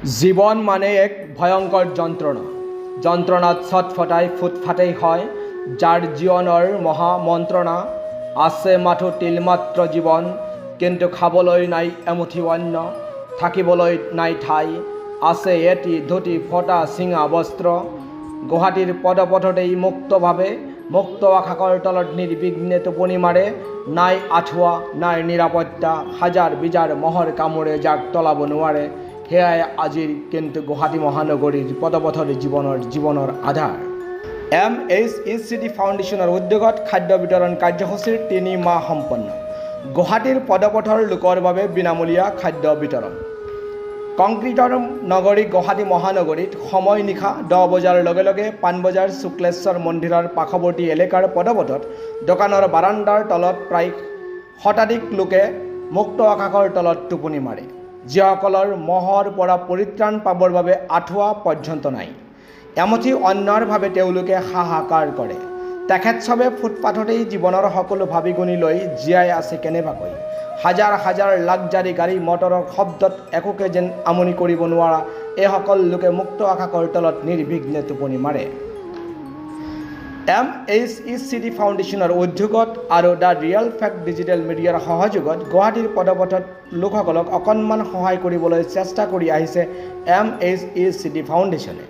জীবন মানে এক ভয়ঙ্কৰ যন্ত্ৰণা। যন্ত্ৰণাত ছটফটাই ফুটফাটেই হয়, যাৰ জীবনৰ মহা মন্ত্ৰণা। আছে মাথো তিলমাত্ৰ জীৱন, কিন্তু খাবলৈ নাই এমুঠি অন্ন, থাকিবলৈ নাই ঠাই। আছে এটি ধুতি ফটা চিঙা বস্ত্ৰ, গুৱাহাটীৰ পদপথতেই মুক্তভাৱে মুক্ত আকাশৰ তলত নিৰ্বিঘ্নে টোপনি মাৰে। নাই আঁঠুৱা, নাই নিৰাপত্তা, হাজাৰ বিজাৰ মহৰ কামোৰে যাক তলাব নোৱাৰে। সেয়াই আজিৰ কিন্তু গুৱাহাটী মহানগৰীৰ পদপথৰ জীৱনৰ আধাৰ। MHECD ফাউণ্ডেশ্যনৰ উদ্যোগত খাদ্য বিতৰণ কাৰ্যসূচীৰ 3 মাহ সম্পন্ন। গুৱাহাটীৰ পদপথৰ লোকৰ বাবে বিনামূলীয়া খাদ্য বিতৰণ। কংক্ৰিটৰ নগৰী গুৱাহাটী মহানগৰীত সময় নিশা 10 বজাৰ লগে লগে পাণবজাৰ শুক্লেশ্বৰ মন্দিৰৰ পাৰ্শ্বৱৰ্তী এলেকাৰ পদপথত দোকানৰ বাৰাণ্ডাৰ তলত প্ৰায় শতাধিক লোকে মুক্ত আকাশৰ তলত টোপনি মাৰে, যিসকলৰ মহৰ পৰা পৰিত্ৰাণ পাবৰ বাবে আঁঠুৱা পৰ্যন্ত নাই। এমুঠি অন্নৰ বাবে তেওঁলোকে হাহাকাৰ কৰে। তেখেতসবে ফুটপাথতেই জীৱনৰ সকলো ভাবি গুণি লৈ জীয়াই আছে কেনেবাকৈ। হাজাৰ হাজাৰ লাক্সাৰী গাড়ী মটৰৰ শব্দত একোকে যেন আমনি কৰিব নোৱাৰা এইসকল লোকে মুক্ত আকাশৰ তলত নিৰ্বিঘ্নে টোপনি মাৰে। MHECD ফাউণ্ডেশ্যনৰ উদ্যোগত আৰু দ্য ৰিয়েল ফেক্ট ডিজিটেল মিডিয়াৰ সহযোগত গুৱাহাটীৰ পদপথত লোকসকলক অকণমান সহায় কৰিবলৈ চেষ্টা কৰি আহিছে MHECD ফাউণ্ডেশ্যনে।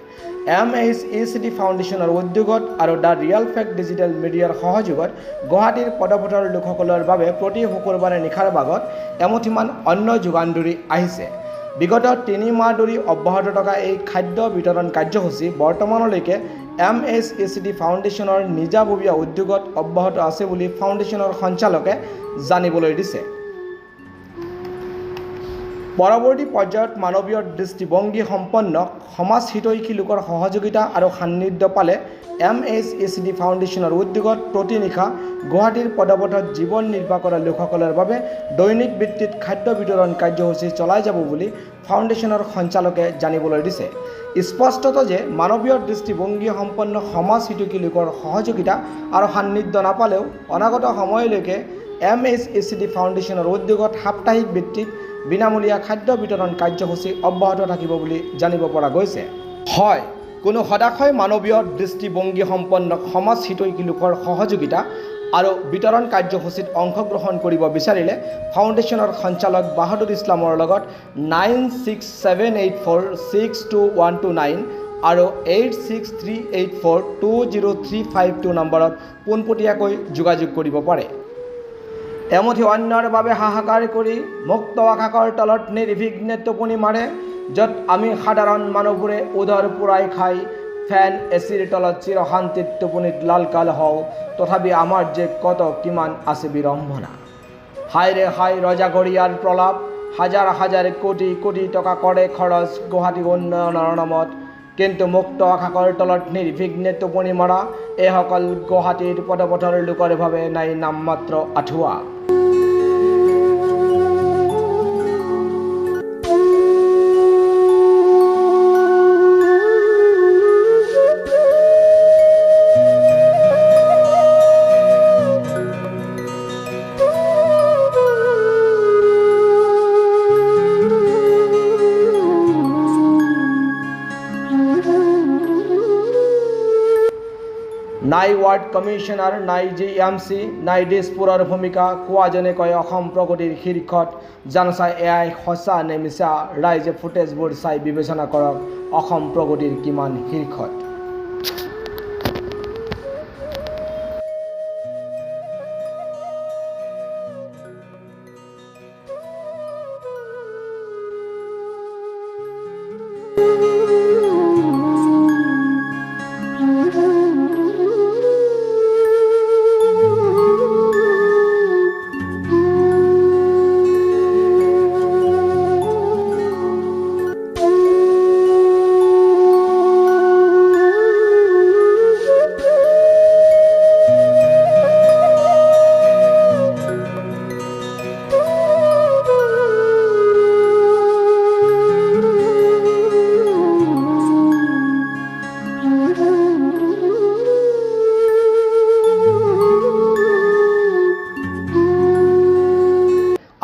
MHECD ফাউণ্ডেশ্যনৰ উদ্যোগত আৰু দ্য ৰিয়েল ফেক্ট ডিজিটেল মিডিয়াৰ সহযোগত গুৱাহাটীৰ পদপথৰ লোকসকলৰ বাবে প্ৰতি শুকুৰবাৰে নিশাৰ ভাগত এমুঠিমান অন্ন যোগান ধৰি আহিছে। বিগত 3 মাহ ধৰি অব্যাহত থকা এই খাদ্য বিতৰণ কাৰ্যসূচী বৰ্তমানলৈকে MHECD ফাউণ্ডেশ্যনৰ নিজাববীয়া উদ্যোগত অব্যাহত আছে বুলি ফাউণ্ডেশ্যনৰ সঞ্চালকে জানিবলৈ দিছে। পৰৱৰ্তী পৰ্যায়ত মানৱীয় দৃষ্টিভংগী সম্পন্ন সমাজ হিতৈষী লোকৰ সহযোগিতা আৰু সান্নিধ্য পালে MHECD ফাউণ্ডেশ্যনৰ উদ্যোগত প্ৰতি নিশা গুৱাহাটীৰ পদপথত জীৱন নিৰ্বাহ কৰা লোকসকলৰ বাবে দৈনিক ভিত্তিত খাদ্য বিতৰণ কাৰ্যসূচী চলাই যাব বুলি ফাউণ্ডেশ্যনৰ সঞ্চালকে জানিবলৈ দিছে। স্পষ্টত যে মানৱীয় দৃষ্টিভংগী সম্পন্ন সমাজ হিতৈষী লোকৰ সহযোগিতা আৰু সান্নিধ্য নাপালেও অনাগত সময়লৈকে MHECD ফাউণ্ডেশ্যনৰ উদ্যোগত সাপ্তাহিক ভিত্তিত বিনামূলীয়া খাদ্য বিতৰণ কাৰ্যসূচী অব্যাহত থাকিব বুলি জানিব পৰা গৈছে। হয়, কোনো সদাশয় মানৱীয় দৃষ্টিভংগী সম্পন্ন সমাজ হিতৈষী লোকৰ সহযোগিতা আৰু বিতৰণ কাৰ্যসূচীত অংশগ্ৰহণ কৰিব বিচাৰিলে ফাউণ্ডেশ্যনৰ সঞ্চালক বাহাদুৰ ইছলামৰ লগত 9678462129 আৰু 8638420352 নম্বৰত পোনপটীয়াকৈ যোগাযোগ কৰিব পাৰে। এমুঠি অন্নৰ বাবে হাহাকাৰ কৰি মুক্ত আকাশৰ তলত নিৰ্বিঘ্নে টোপনি মাৰে, য'ত আমি সাধাৰণ মানুহবোৰে উদৰ পূৰাই খাই ফেন এচিৰ তলত চিৰশান্তিত টোপনিত লালকাল হওঁ, তথাপি আমাৰ যে কত কিমান আছে বিড়ম্বনা। হাইৰে হাই ৰজাঘৰীয়াৰ প্ৰলাপ, হাজাৰ হাজাৰ কোটি কোটি টকা কৰে খৰচ গুৱাহাটী উন্নয়নৰ নামত, কিন্তু মুক্ত আকাশৰ তলত নিৰ্বিঘ্নে টোপনি মৰা এইসকল গুৱাহাটীৰ পদপথৰ লোকৰ বাবে নাই নামমাত্ৰ আঁঠুৱা। নাই ৱাৰ্ড কমিশ্যনাৰ, নাই GMC, নাই দিছপুৰৰ ভূমিকা, কোৱাজনে কয় অসম প্ৰগতিৰ শীৰ্ষত। জানচা এয়াই সঁচা নে মিছা, ৰাইজে ফুটেজবোৰ চাই বিবেচনা কৰক অসম প্ৰগতিৰ কিমান শীৰ্ষত।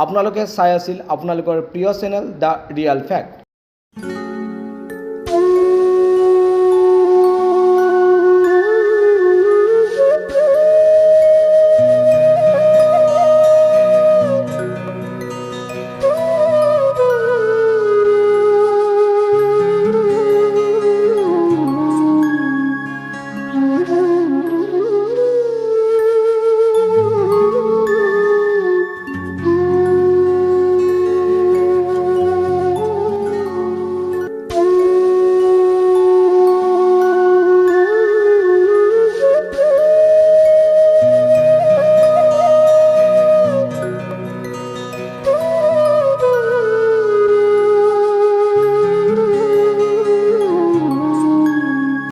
আপোনালোকে চাই আছিল আপোনালোকৰ প্ৰিয় চেনেল দ্য ৰিয়েল ফেক্ট।